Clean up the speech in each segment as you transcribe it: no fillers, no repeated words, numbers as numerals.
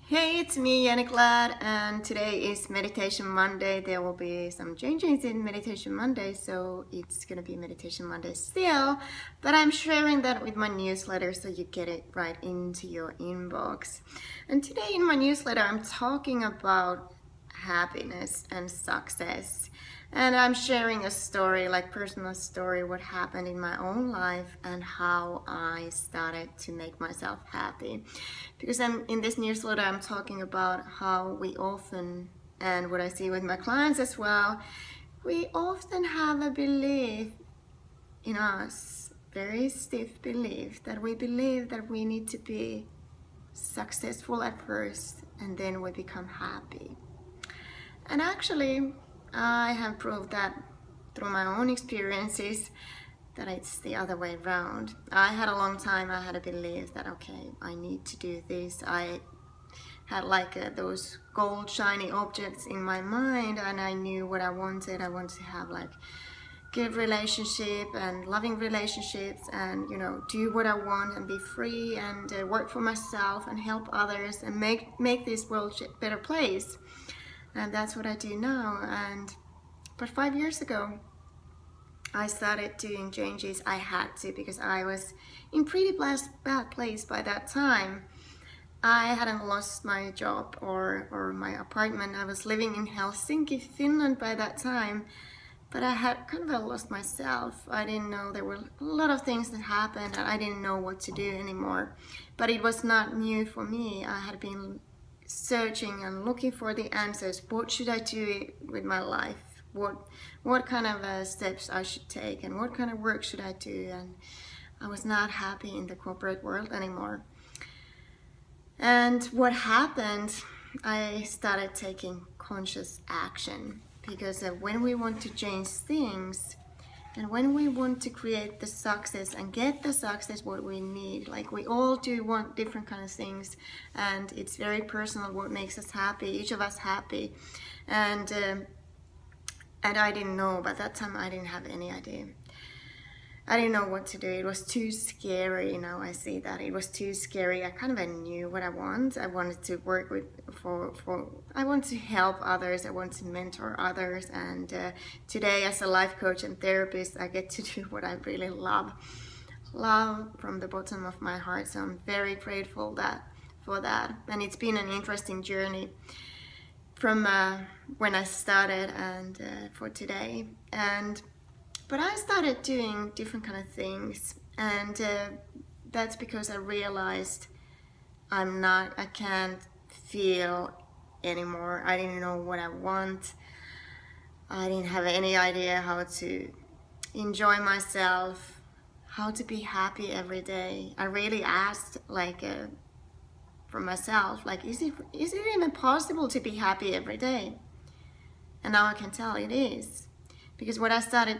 Hey, it's me, Yannick Ladd, and today is Meditation Monday. There will be some changes in Meditation Monday, so it's gonna be Meditation Monday still, but I'm sharing that with my newsletter so you get it right into your inbox. And today in my newsletter, I'm talking about happiness and success. And I'm sharing a story, like personal story, what happened in my own life and how I started to make myself happy. Because in this newsletter, I'm talking about how we often, and what I see with my clients as well, we often have a belief in us, very stiff belief, that we believe that we need to be successful at first and then we become happy. And actually, I have proved that through my own experiences that it's the other way around. I had a long time, I had a belief that, okay, I need to do this. I had like those gold shiny objects in my mind and I knew what I wanted. I wanted to have like good relationship and loving relationships and do what I want and be free and work for myself and help others and make this world a better place. And that's what I do now. But 5 years ago I started doing changes. I had to, because I was in pretty bad place by that time. I hadn't lost my job or my apartment. I was living in Helsinki, Finland by that time, but I had kind of lost myself. I didn't know, there were a lot of things that happened and I didn't know what to do anymore. But it was not new for me. I had been searching and looking for the answers. What should I do with my life? What kind of steps I should take and what kind of work should I do? And I was not happy in the corporate world anymore. And what happened, I started taking conscious action, because when we want to change things and when we want to create the success and get the success what we need, like we all do want different kind of things, and it's very personal what makes us happy, each of us happy. And I didn't know, by that time I didn't have any idea. I didn't know what to do. It was too scary. Now I see that it was too scary. I kind of knew what I want. I wanted to work with I want to help others. I want to mentor others. And today, as a life coach and therapist, I get to do what I really love from the bottom of my heart. So I'm very grateful for that. And it's been an interesting journey from when I started and for today. But I started doing different kind of things, and that's because I realized I can't feel anymore. I didn't know what I want. I didn't have any idea how to enjoy myself, how to be happy every day. I really asked for myself, like, is it even possible to be happy every day? And now I can tell it is. Because when I started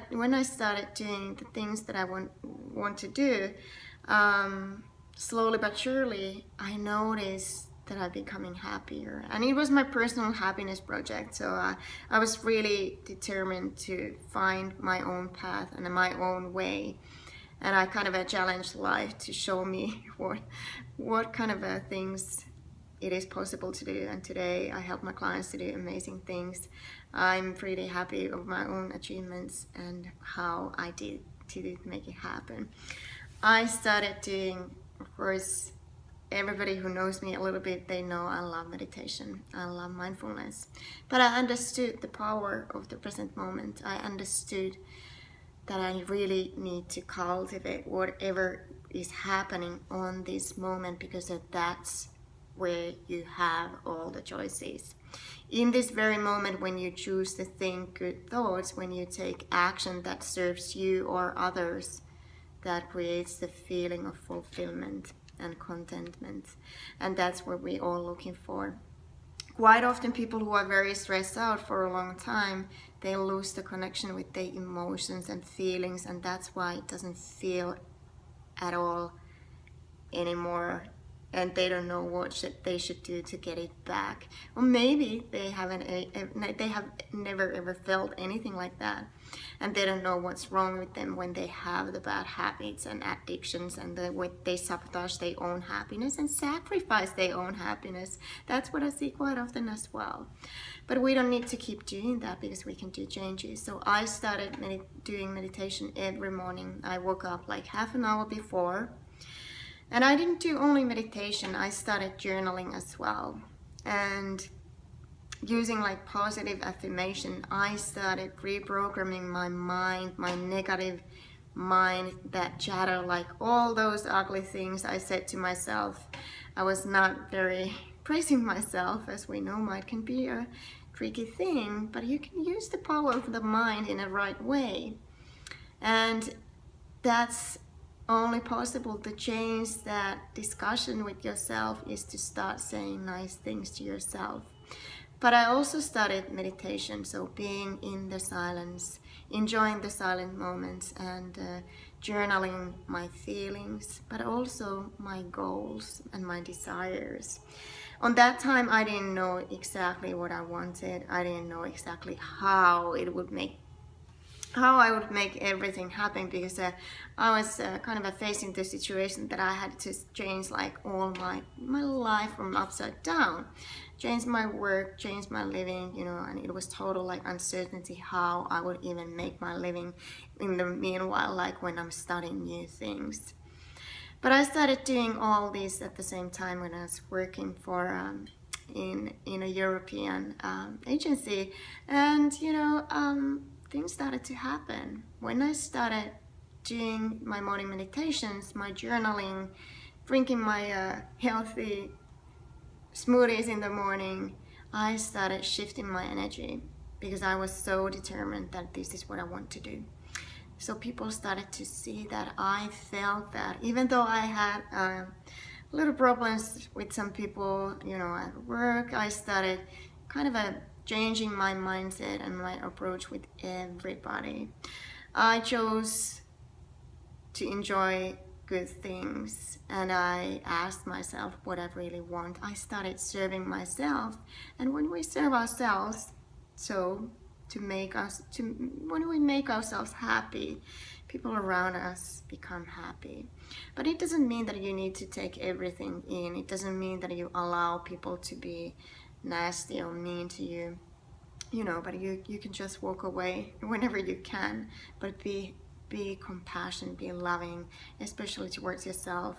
doing the things that I want to do, slowly but surely, I noticed that I'm becoming happier. And it was my personal happiness project. So I was really determined to find my own path and my own way. And I kind of challenged life to show me what kind of things it is possible to do. And today I help my clients to do amazing things. I'm pretty happy with my own achievements and how I did to make it happen. I started doing, of course, everybody who knows me a little bit, they know I love meditation. I love mindfulness. But I understood the power of the present moment. I understood that I really need to cultivate whatever is happening on this moment, because that's where you have all the choices. In this very moment, when you choose to think good thoughts, when you take action that serves you or others, that creates the feeling of fulfillment and contentment. And that's what we're all looking for. Quite often people who are very stressed out for a long time, they lose the connection with their emotions and feelings, and that's why it doesn't feel at all anymore and they don't know what they should do to get it back. Or maybe they have never ever felt anything like that, and they don't know what's wrong with them when they have the bad habits and addictions, and they sabotage their own happiness and sacrifice their own happiness. That's what I see quite often as well. But we don't need to keep doing that, because we can do changes. So I started doing meditation every morning. I woke up like half an hour before. And I didn't do only meditation, I started journaling as well. And using like positive affirmation, I started reprogramming my mind, my negative mind that chatter, like all those ugly things I said to myself. I was not very praising myself, as we know, mind can be a tricky thing, but you can use the power of the mind in a right way. And that's only possible to change that discussion with yourself is to start saying nice things to yourself. But I also started meditation, so being in the silence, enjoying the silent moments, and journaling my feelings, but also my goals and my desires. On that time, I didn't know exactly what I wanted. I didn't know exactly how I would make everything happen, because I was kind of facing the situation that I had to change like all my life from upside down, change my work, change my living, you know, and it was total like uncertainty how I would even make my living in the meanwhile, like when I'm studying new things. But I started doing all this at the same time when I was working for in a European agency, and you know, things started to happen. When I started doing my morning meditations, my journaling, drinking my healthy smoothies in the morning, I started shifting my energy, because I was so determined that this is what I want to do. So people started to see that I felt that, even though I had little problems with some people, you know, at work, I started kind of changing my mindset and my approach with everybody. I chose to enjoy good things, and I asked myself what I really want. I started serving myself, and when we serve ourselves, so when we make ourselves happy, people around us become happy. But it doesn't mean that you need to take everything in. It doesn't mean that you allow people to be nasty or mean to you, you know, but you can just walk away whenever you can. But be compassionate, be loving, especially towards yourself.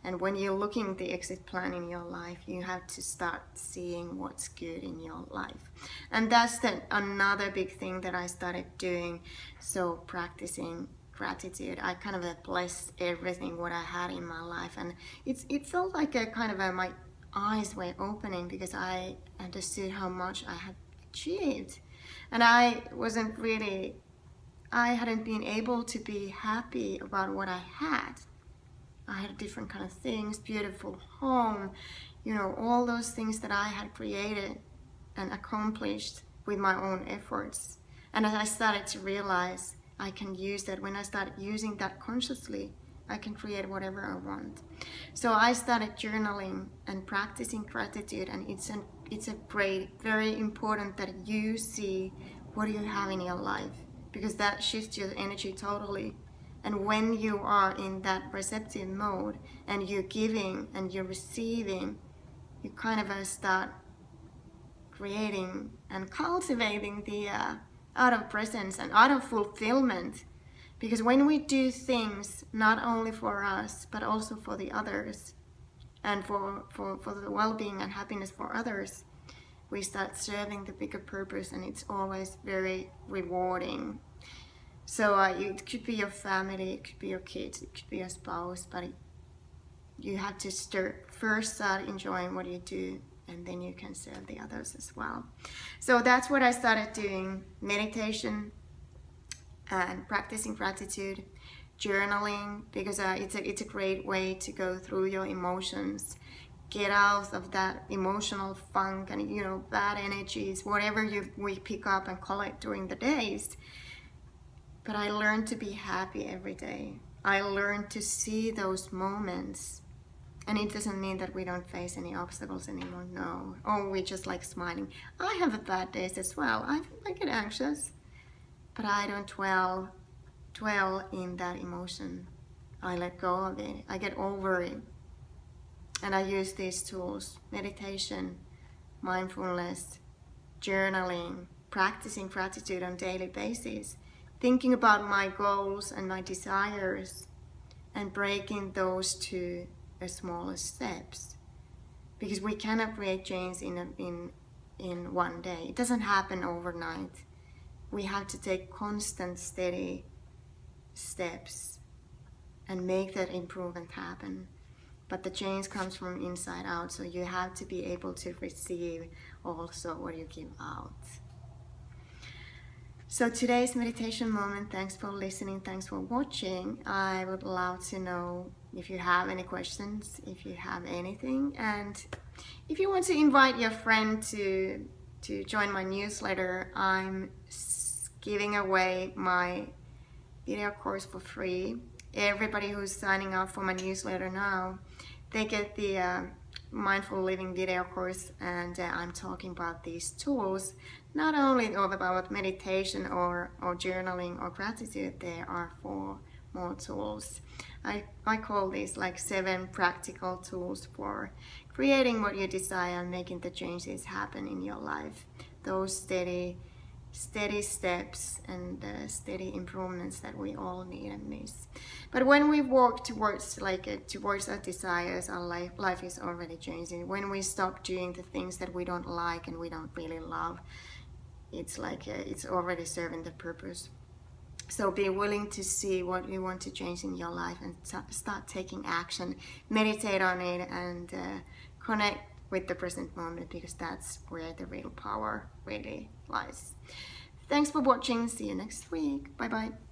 And when you're looking at the exit plan in your life, you have to start seeing what's good in your life. And that's another big thing that I started doing. So practicing gratitude, I kind of blessed everything what I had in my life, and it felt like a kind of my eyes were opening, because I understood how much I had achieved, and I hadn't been able to be happy about what I had. I had different kind of things, beautiful home, you know, all those things that I had created and accomplished with my own efforts. And as I started to realize I can use that, when I started using that consciously, I can create whatever I want. So I started journaling and practicing gratitude, and it's a great, very important that you see what you have in your life, because that shifts your energy totally. And when you are in that receptive mode, and you're giving and you're receiving, you kind of start creating and cultivating the out of presence and out of fulfillment. Because when we do things not only for us, but also for the others, and for the well-being and happiness for others, we start serving the bigger purpose, and it's always very rewarding. So it could be your family, it could be your kids, it could be your spouse, but you have to first start enjoying what you do, and then you can serve the others as well. So that's what I started doing: meditation and practicing gratitude, journaling, because it's a great way to go through your emotions, get out of that emotional funk and, you know, bad energies, whatever we pick up and collect during the days. But I learned to be happy every day. I learned to see those moments And it doesn't mean that we don't face any obstacles anymore, no. Or we just like smiling. I have bad days as well. I get anxious, but I don't dwell in that emotion. I let go of it. I get over it. And I use these tools: meditation, mindfulness, journaling, practicing gratitude on a daily basis, thinking about my goals and my desires, and breaking those to the smallest steps. Because we cannot create change in one day. It doesn't happen overnight. We have to take constant, steady steps and make that improvement happen. But the change comes from inside out, so you have to be able to receive also what you give out. So today's meditation moment, thanks for listening, thanks for watching. I would love to know if you have any questions, if you have anything, and if you want to invite your friend to join my newsletter, I'm giving away my video course for free. Everybody who's signing up for my newsletter now, they get the Mindful Living video course, and I'm talking about these tools, not only about meditation or journaling or gratitude. There are 4 more tools. I call these like 7 practical tools for creating what you desire and making the changes happen in your life. Those steady steps and steady improvements that we all need and miss. But when we work towards our desires, our life is already changing. When we stop doing the things that we don't like and we don't really love, it's like it's already serving the purpose. So be willing to see what you want to change in your life and start taking action. Meditate on it and connect with the present moment, because that's where the real power really lies. Thanks for watching. See you next week. Bye bye.